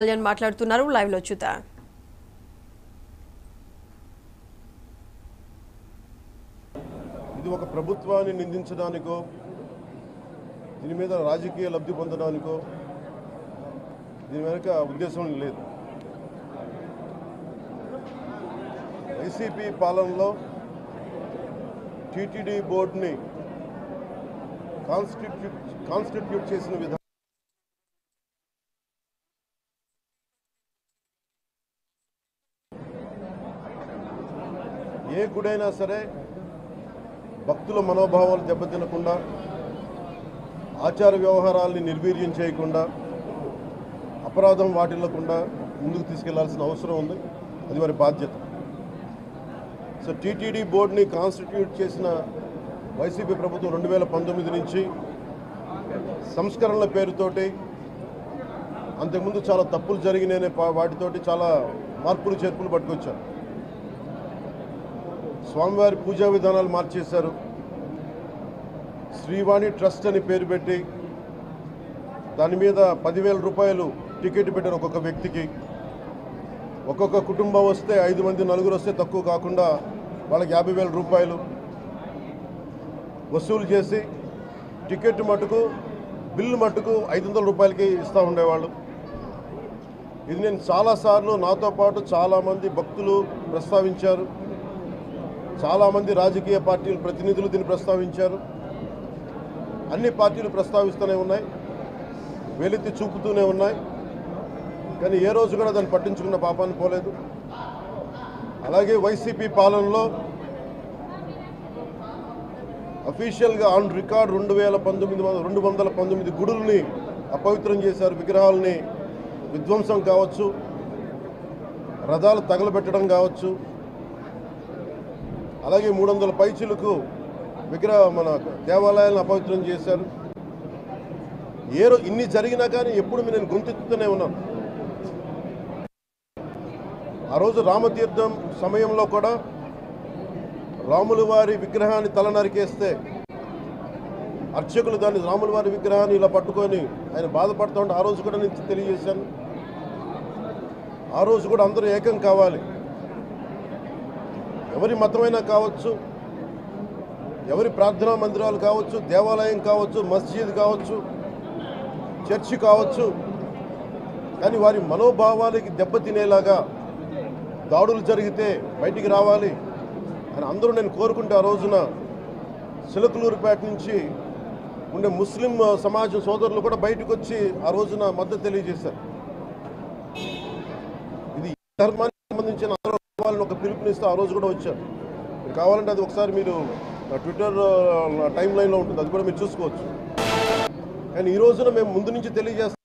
కళ్యాణ్ మాట్లాడుతున్నారు లైవ్ లో చూద్దాం. ఇది ఒక ప్రభుత్వాన్ని నిందించడానికో దీని మీద రాజకీయ లబ్ధి పొందడానికో దీని వెనుక ఉద్దేశం లేదు. వైసీపీ పాలనలో టీటీడీ బోర్డుని కాన్స్టిట్యూట్ చేసిన విధానం ఏ గుడైనా సరే భక్తుల మనోభావాలు దెబ్బతినకుండా ఆచార వ్యవహారాల్ని నిర్వీర్యం చేయకుండా అపరాధం వాటిల్లకుండా ముందుకు తీసుకెళ్లాల్సిన అవసరం ఉంది. అది వారి బాధ్యత. సో టీటీడీ బోర్డుని కాన్స్టిట్యూట్ చేసిన వైసీపీ ప్రభుత్వం 2019 నుంచి సంస్కరణల పేరుతోటి అంతకుముందు చాలా తప్పులు జరిగినాయనే వాటితోటి చాలా మార్పులు చేర్పులు పట్టుకొచ్చారు. స్వామివారి పూజా విధానాలు మార్చేశారు. శ్రీవాణి ట్రస్ట్ అని పేరు పెట్టి దాని మీద 10,000 రూపాయలు టికెట్ పెట్టారు ఒక్కొక్క వ్యక్తికి. ఒక్కొక్క కుటుంబం వస్తే 5 మంది నలుగురు వస్తే తక్కువ కాకుండా వాళ్ళకి 50,000 రూపాయలు వసూలు చేసి టికెట్ మటుకు బిల్లు మటుకు 500 రూపాయలకి ఇస్తూ ఉండేవాళ్ళు. ఇది నేను చాలాసార్లు నాతో పాటు చాలామంది భక్తులు ప్రస్తావించారు. చాలామంది రాజకీయ పార్టీల ప్రతినిధులు దీన్ని ప్రస్తావించారు. అన్ని పార్టీలు ప్రస్తావిస్తూనే ఉన్నాయి, వెలితి చూపుతూనే ఉన్నాయి. కానీ ఏ రోజు కూడా దాన్ని పట్టించుకున్న పాపాన్ని పోలేదు. అలాగే వైసీపీ పాలనలో అఫీషియల్గా ఆన్ రికార్డ్ 219 గుడుల్ని అపవిత్రం చేశారు. విగ్రహాలని విధ్వంసం కావచ్చు, రథాలు తగలబెట్టడం కావచ్చు, అలాగే 300 పైచిలకు మన దేవాలయాలను అపవిత్రం చేశారు. ఇన్ని జరిగినా కానీ ఎప్పుడు నేను గొంతెత్తుతూనే ఉన్నాను. ఆ రోజు రామతీర్థం సమయంలో కూడా రాముల వారి విగ్రహాన్ని తల నరికేస్తే అర్చకులు దాన్ని రాముల వారి విగ్రహాన్ని ఇలా పట్టుకొని ఆయన బాధపడుతూ ఉంటే ఆ రోజు కూడా నేను తెలియజేశాను. ఆ రోజు కూడా అందరూ ఏకం కావాలి. ఎవరి మతమైనా కావచ్చు, ఎవరి ప్రార్థనా మందిరాలు కావచ్చు, దేవాలయం కావచ్చు, మస్జిద్ కావచ్చు, చర్చి కావచ్చు, కానీ వారి మనోభావాలకి దెబ్బతినేలాగా దాడులు జరిగితే బయటికి రావాలి అని అందరూ నేను కోరుకుంటే ఆ రోజున చిలకలూరుపేట నుంచి ఉండే ముస్లిం సమాజం సోదరులు కూడా బయటకు వచ్చి ఆ రోజున మద్దతు తెలియజేశారు. ఇది ధర్మానికి సంబంధించిన వాళ్ళని ఒక పిలుపునిస్తే ఆ రోజు కూడా వచ్చారు. మీరు కావాలంటే అది ఒకసారి మీరు ట్విట్టర్ టైం లైన్లో ఉంటుంది, అది కూడా మీరు చూసుకోవచ్చు. కానీ ఈ రోజున మేము ముందు నుంచి తెలియజేస్తాం.